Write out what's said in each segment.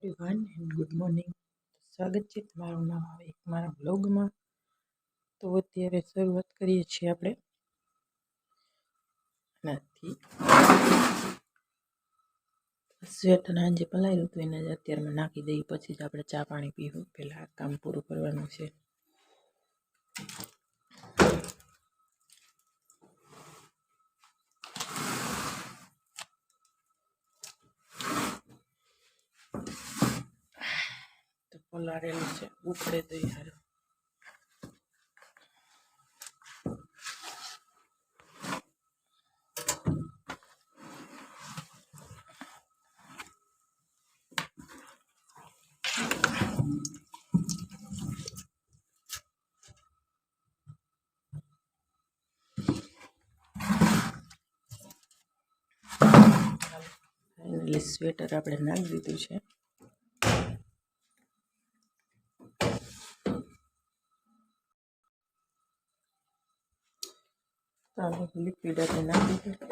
Everyone and good morning. સ્વાગત છે તમારું નવા એક મારા બ્લોગમાં. તો અત્યારે શરૂઆત કરીએ છીએ આપણે નથી સ્વેટર આજે પલાળ્યું હતું એને જ અત્યારે નાખી દઈએ, પછી જ આપણે ચા પાણી પીવું. પહેલાં આ કામ પૂરું કરવાનું છે. તો પલાળેલું છે, ઉકળે તો યાર ફાઇનલી સ્વેટર આપણે નાખી દીધું છે. ચાલો લિક્વિડ આપણે નાખી દીધું.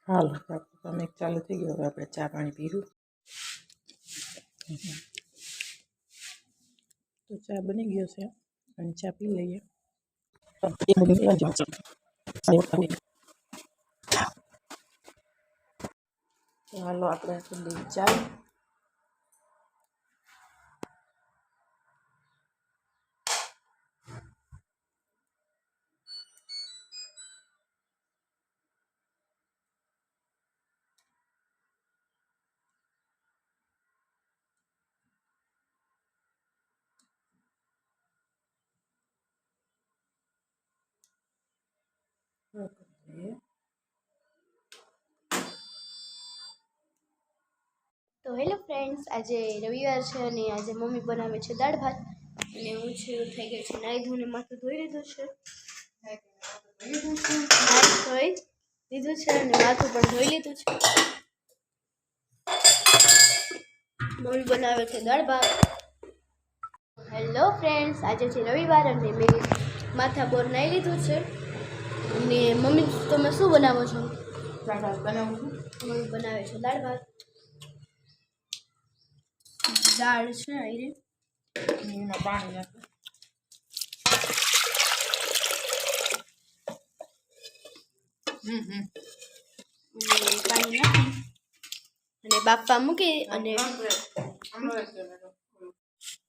હાલો તમે ચાલુ થઈ ગયો. હવે આપણે ચા પાણી પીવું. તો ચા બની ગયો છે અને ચા પી લઈએ. તો હાલો આપણે થોડી ચા. તો હેલો ફ્રેન્ડ્સ, આજે રવિવાર છે અને આજે મમ્મી બનાવે છે દાળ ભાત. અને હું છે થઈ ગઈ છે નાઈ ધોઈને, માથું ધોઈ લીધું છે, ધોઈ લીધું છે અને માથું પણ ધોઈ લીધું છે. મમ્મી બનાવે છે દાળ ભાત. હેલો ફ્રેન્ડ્સ, આજે છે રવિવાર અને મેં માથા બોર નાઈ લીધું છે. અને મમ્મી તમે શું બનાવો છો? દાળ ભાત બનાવું છું. મમ્મી બનાવે છે દાળ ભાત. દાળ છે આયરે એમાં પાણી નાખું. પાણી નાખી અને બાફવા મૂકી અને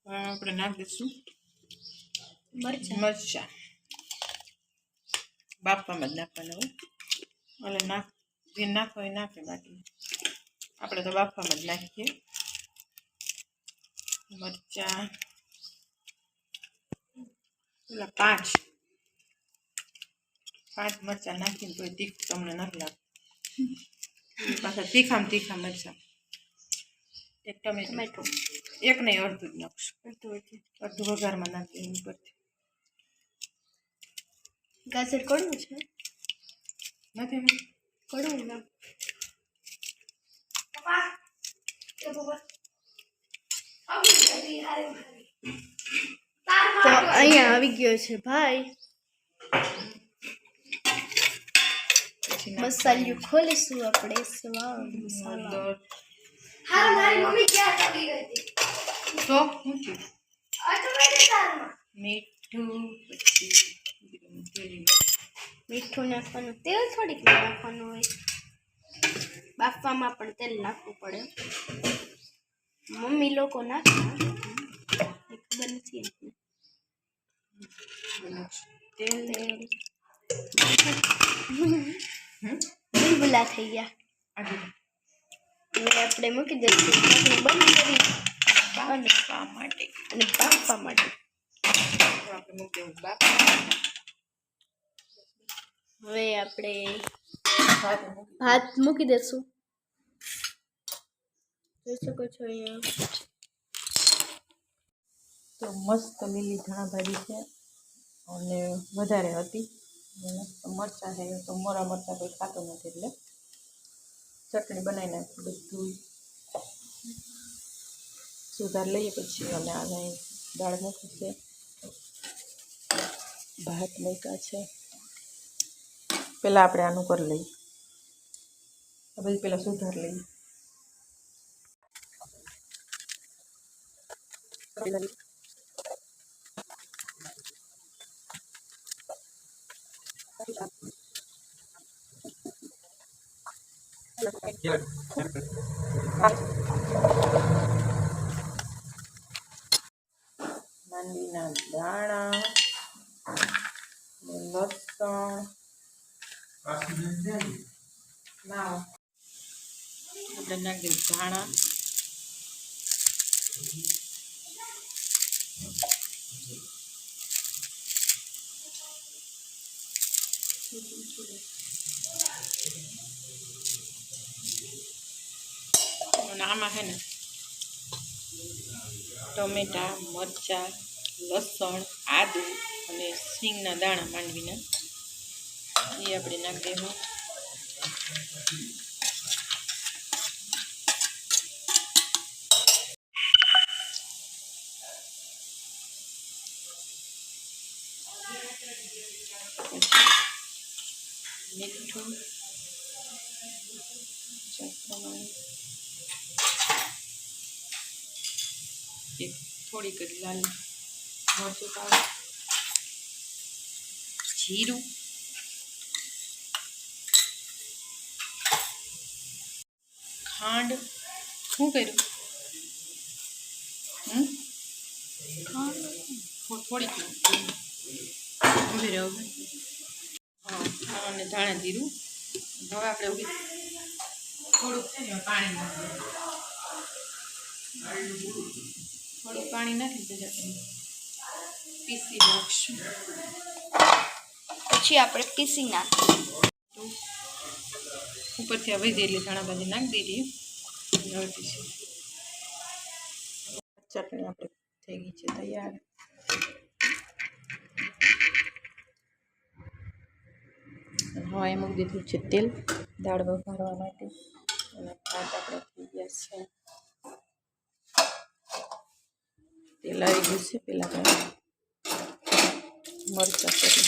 આપણે નાખી દઈશું મરચાં. બાફવામાં જ નાખવાના હોય. એટલે નાખો એ નાખે, બાકી આપણે તો બાફવામાં જ નાખીએ. મરચાં પેલા પાંચ મરચાં નાખીને કોઈ તીખું તમને નથી લાગતું. પાછા તીખા મરચાં. એક ટમેટો, એક નહીં અડધું જ નાખશું. અડધું વઘારમાં નાખીએ ઉપરથી. ગાજર કડવું છે નથી કડવું ના. તો અહીંયા આવી ગયો છે ભાઈ. મસાલિયું ખોલીશું આપણે. મસાલા મારી મમ્મી ક્યાં ચડી ગઈ હતી તો મીઠું, પછી મીઠું નાખવાનું. તેલ થોડીક નાખવાનું હોય. બાફવામાં પણ તેલ નાખવું પડે. મમ્મી લોકો નાખે, ખબર નથી. તેલ બુલબુલા થઈ ગયા. હવે આપણે મૂકી દઈશું. બંધ કરી બાફવા માટે અને બાફવા માટે. આપણે મૂકી દેવું બાફવા. હવે આપણે ભાત મૂકી ભાત મૂકી દેશું. જોઈ શકો છો અહીંયા તો મસ્ત લીલી ધાણા ભાજી છે અને વધારે હતી. મરચાં છે તો મોરા મરચાં કોઈ ખાતું નથી એટલે ચટણી બનાવી નાખી. બધું સુધાર લઈએ પછી અમે આગળ દાળ મૂકી છે, ભાત મૂક્યા છે. પહેલાં આપણે આનું કરી લઈએ, આ બધી પહેલાં સુધાર લઈએ. માંડવીના દાણા, લસણ, આપણે નાખી દઈએ ધાણા, અને આમાં છે ને ટમેટા, મરચાં, લસણ, આદુ અને સિંગના દાણા માંડવીના એ આપણે નાખી દેવું. મીઠું, એક થોડીક જ લાલ મરચું પાવડર, જીરું, ખાંડ. શું કર્યું? ખાંડ થોડીક ઉભી રહો. હા, અને ધાણા જીરું. હવે આપણે ઉભી થોડુંક છે ને પાણી નાખીએ, થોડુંક પાણી નાખી પછી આપણે પીસી નાખશું. પછી આપણે પીસી નાખીએ. ઉપરથી આ વધેલી ધાણા ભાજી નાખી દઈએ. હવે પીસી ચટણી આપણે થઈ ગઈ છે તૈયાર. હવે એ મૂકી દીધું છે તેલ દાળ વઘારવા માટે અને ભાત આપણે થઈ ગયા છે. તેલ આવી ગયું છે. પહેલાં આપણે મરચાં કરી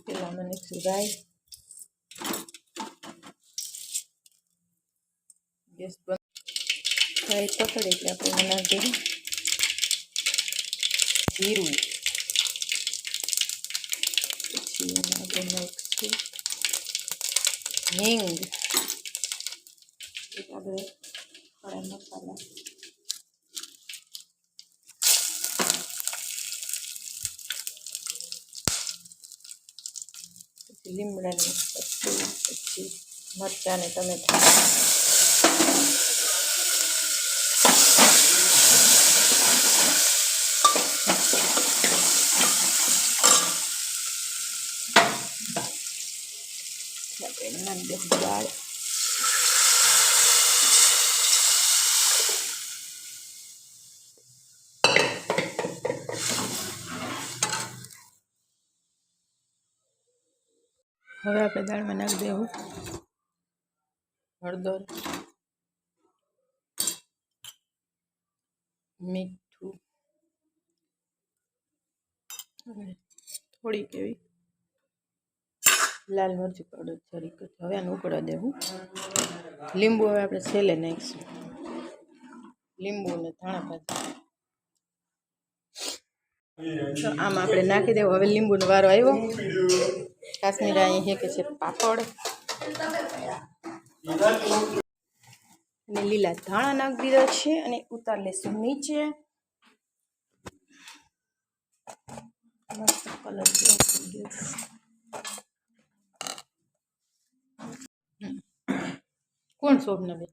પેલા મને સુરાય ગેસ બંધ થાય પકડે એટલે આપણે નાખી દઈએ જીરું, પછી આપણે નાખીશું હિંગ, આપણે ખડા મસાલા, પછી લીમડાની પત્તી, પછી મરચાં ને ટમેટાં, આપણે નાખી દઈશું દાળ. હવે આપણે દાળમાં નાખી દેવું હળદર, મીઠું અને થોડીક એવી લાલ મરચું પાવડર જરીક. હવે આને ઉકળવા દેવું. લીંબુ હવે આપણે છેલ્લે નાખીશું. લીંબુ અને ધાણા ભાજી. તો આમાં આપણે નાખી દેવું. હવે લીંબુનો વારો આવ્યો. કાશ્મીરા અહીં હેકે છે પાપડ અને લીલા ધાણા નાખી દીધા છે અને ઉતાર લેશું નીચે. મસ્ત કલર જેવો થઈ ગયો છે. કોણ શોભના બેન?